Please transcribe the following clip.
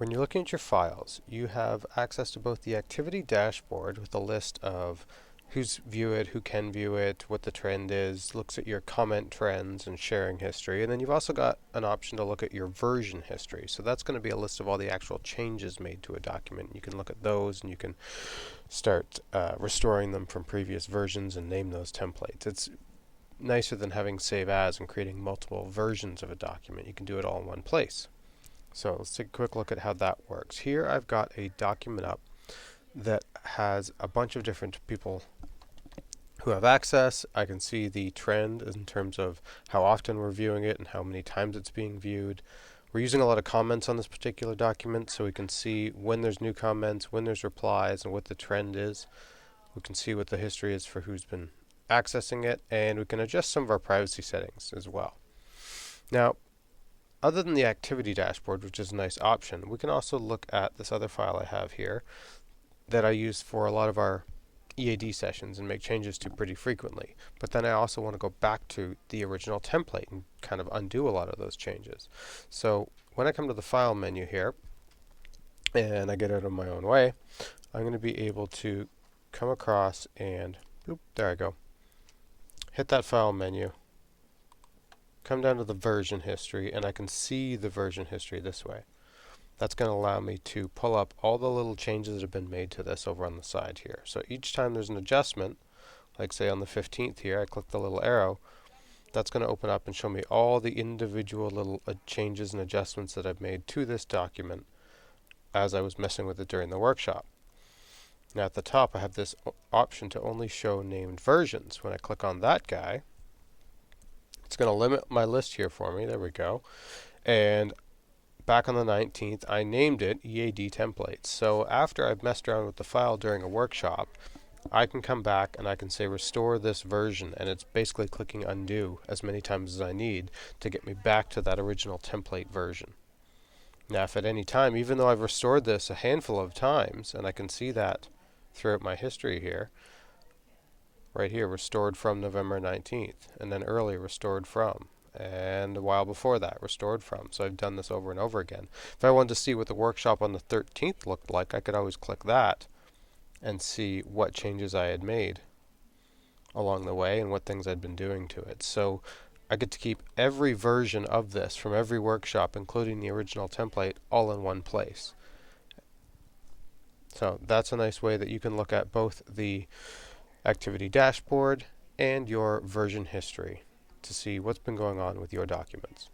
When you're looking at your files, you have access to both the activity dashboard with a list of who's view it, who can view it, what the trend is, looks at your comment trends and sharing history, and then you've also got an option to look at your version history. So that's going to be a list of all the actual changes made to a document. You can look at those and you can start restoring them from previous versions and name those templates. It's nicer than having save as and creating multiple versions of a document. You can do it all in one place. So let's take a quick look at how that works. Here I've got a document up that has a bunch of different people who have access. I can see the trend in terms of how often we're viewing it and how many times it's being viewed. We're using a lot of comments on this particular document, so we can see when there's new comments, when there's replies, and what the trend is. We can see what the history is for who's been accessing it, and we can adjust some of our privacy settings as well. Now, other than the activity dashboard, which is a nice option, we can also look at this other file I have here that I use for a lot of our EAD sessions and make changes to pretty frequently. But then I also want to go back to the original template and kind of undo a lot of those changes. So when I come to the file menu here, and I get out of my own way, I'm going to be able to come across and, boop, there I go, hit that file menu, come down to the version history, and I can see the version history this way. That's going to allow me to pull up all the little changes that have been made to this over on the side here. So each time there's an adjustment, like say on the 15th here, I click the little arrow, that's going to open up and show me all the individual little changes and adjustments that I've made to this document as I was messing with it during the workshop. Now at the top I have this option to only show named versions. When I click on that guy, it's going to limit my list here for me. There we go. And back on the 19th, I named it EAD templates. So after I've messed around with the file during a workshop, I can come back and I can say restore this version, and it's basically clicking undo as many times as I need to get me back to that original template version. Now if at any time, even though I've restored this a handful of times, and I can see that throughout my history here, right here, restored from November 19th, and then earlier restored from, and a while before that, restored from. So I've done this over and over again. If I wanted to see what the workshop on the 13th looked like, I could always click that and see what changes I had made along the way and what things I'd been doing to it. So I get to keep every version of this from every workshop, including the original template, all in one place. So that's a nice way that you can look at both the activity dashboard and your version history to see what's been going on with your documents.